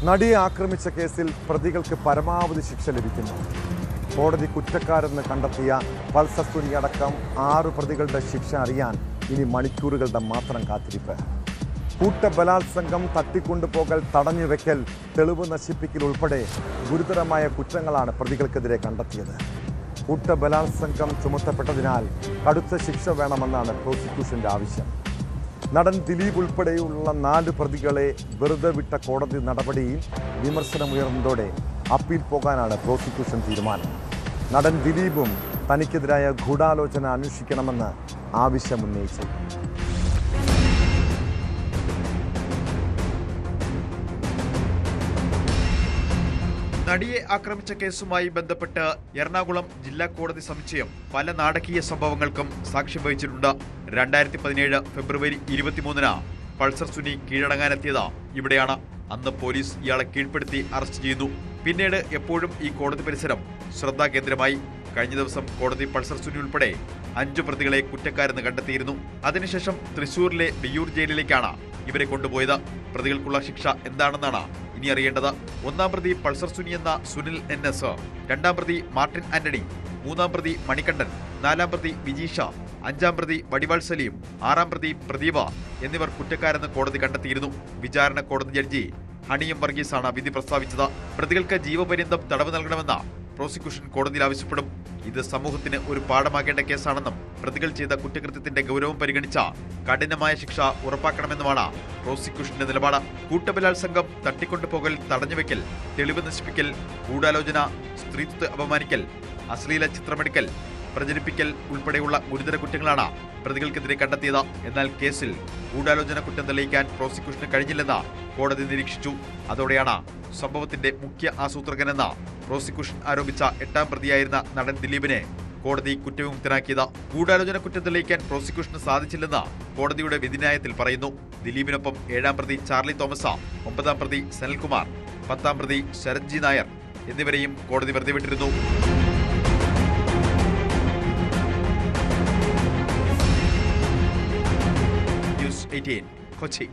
നടിയെ ആക്രമിച്ച കേസിൽ പ്രതികൾക്ക് പരമാവധി ശിക്ഷ ലഭിക്കുന്നു. കോടതി കുറ്റക്കാരെന്ന് കണ്ടെത്തിയ പൾസർ സുനി അടക്കം 6 പ്രതികളുടെ ശിക്ഷ അറിയാൻ ഇനി മണിക്കൂറുകളുടെ മാത്രം കാത്തിരിപ്പ്. കൂട്ടബലാത്സംഗം, തട്ടിക്കൊണ്ടുപോകൽ, തടഞ്ഞുവെക്കൽ, തെളിവ് നശിപ്പിക്കൽ ഉൾപ്പെടെ ഗുരുതരമായ കുറ്റങ്ങളാണ് പ്രതികൾക്കെതിരെ കണ്ടെത്തിയത്. കൂട്ടബലാത്സംഗം ചുമത്തപ്പെട്ടതിനാൽ കടുത്ത ശിക്ഷ വേണമെന്നാണ് പ്രോസിക്യൂഷന്റെ ആവശ്യം. നടൻ ദിലീപ് ഉൾപ്പെടെയുള്ള 4 പ്രതികളെ വെറുതെ വിട്ട കോടതി നടപടിയിൽ വിമർശനമുയർന്നതോടെ അപ്പീൽ പോകാനാണ് പ്രോസിക്യൂഷൻ തീരുമാനം. നടൻ ദിലീപും തനിക്കെതിരായ ഗൂഢാലോചന അന്വേഷിക്കണമെന്ന് ആവശ്യമുന്നയിച്ചു. നടിയെ ആക്രമിച്ച കേസുമായി ബന്ധപ്പെട്ട് എറണാകുളം ജില്ലാ കോടതി സമുച്ചയം പല നാടകീയ സംഭവങ്ങൾക്കും സാക്ഷ്യം വഹിച്ചിട്ടുണ്ട്. 2017 ഫെബ്രുവരി 23-ന് പൾസർ സുനി കീഴടങ്ങാനെത്തിയത് ഇവിടെയാണ്. അന്ന് പോലീസ് ഇയാളെ കീഴ്പ്പെടുത്തി അറസ്റ്റ് ചെയ്യുന്നു. പിന്നീട് എപ്പോഴും ഈ കോടതി പരിസരം ശ്രദ്ധാകേന്ദ്രമായി. കഴിഞ്ഞ ദിവസം കോടതി പൾസർ സുനി ഉൾപ്പെടെ 5 പ്രതികളെ കുറ്റക്കാരെന്ന് കണ്ടെത്തിയിരുന്നു. അതിനുശേഷം തൃശൂരിലെ വിയ്യൂർ ജയിലിലേക്കാണ് ഇവരെ കൊണ്ടുപോയത്. പ്രതികൾക്കുള്ള ശിക്ഷ എന്താണെന്നാണ് ഇനി അറിയേണ്ടത്. 1-ാം പ്രതി പൾസർ സുനി എന്ന സുനിൽ NS, 2-ാം പ്രതി മാർട്ടിൻ ആന്റണി, 3-ാം പ്രതി മണികണ്ഠൻ, 4-ാം പ്രതി വിജീഷ, 5-ാം പ്രതി വടിവാൾ സലീം, 6-ാം പ്രതി പ്രദീപ എന്നിവർ കുറ്റക്കാരെന്ന് കോടതി കണ്ടെത്തിയിരുന്നു. വിചാരണ കോടതി ജഡ്ജി ഹണിയം വർഗീസാണ് വിധി പ്രസ്താവിച്ചത്. പ്രതികൾക്ക് ജീവപര്യന്തം തടവ് നൽകണമെന്ന് പ്രോസിക്യൂഷൻ കോടതിയിൽ ആവശ്യപ്പെടും. ഇത് സമൂഹത്തിന് ഒരു പാഠമാകേണ്ട കേസാണെന്നും പ്രതികൾ ചെയ്ത കുറ്റകൃത്യത്തിന്റെ ഗൗരവം പരിഗണിച്ച കഠിനമായ ശിക്ഷ ഉറപ്പാക്കണമെന്നുമാണ് പ്രോസിക്യൂഷന്റെ നിലപാട്. കൂട്ടബലാത്സംഗം, തട്ടിക്കൊണ്ടുപോകൽ, തടഞ്ഞുവെക്കൽ, തെളിവ് നശിപ്പിക്കൽ, ഗൂഢാലോചന, സ്ത്രീത്വത്തെ അപമാനിക്കൽ, അശ്ലീല ചിത്രമെടുക്കൽ, പ്രചരിപ്പിക്കൽ ഉൾപ്പെടെയുള്ള ഗുരുതര കുറ്റങ്ങളാണ് പ്രതികൾക്കെതിരെ കണ്ടെത്തിയത്. എന്നാൽ കേസിൽ ഗൂഢാലോചന കുറ്റം തെളിയിക്കാൻ പ്രോസിക്യൂഷന് കഴിഞ്ഞില്ലെന്ന് കോടതി നിരീക്ഷിച്ചു. അതോടെയാണ് സംഭവത്തിന്റെ മുഖ്യ ആസൂത്രകനെന്ന് പ്രോസിക്യൂഷൻ ആരോപിച്ച 8-ാം പ്രതിയായിരുന്ന നടൻ ദിലീപിനെ കോടതി കുറ്റവിമുക്തനാക്കിയത്. ഗൂഢാലോചന കുറ്റം തെളിയിക്കാൻ പ്രോസിക്യൂഷന് സാധിച്ചില്ലെന്ന് കോടതിയുടെ വിധിന്യായത്തിൽ പറയുന്നു. ദിലീപിനൊപ്പം 7-ാം പ്രതി ചാർലി തോമസ്, 9-ാം പ്രതി സനൽകുമാർ, 10-ാം പ്രതി ശരത് ജി നായർ എന്നിവരെയും കോടതി വെറുതെ വിട്ടിരുന്നു. ന്യൂസ് 18 കൊച്ചി.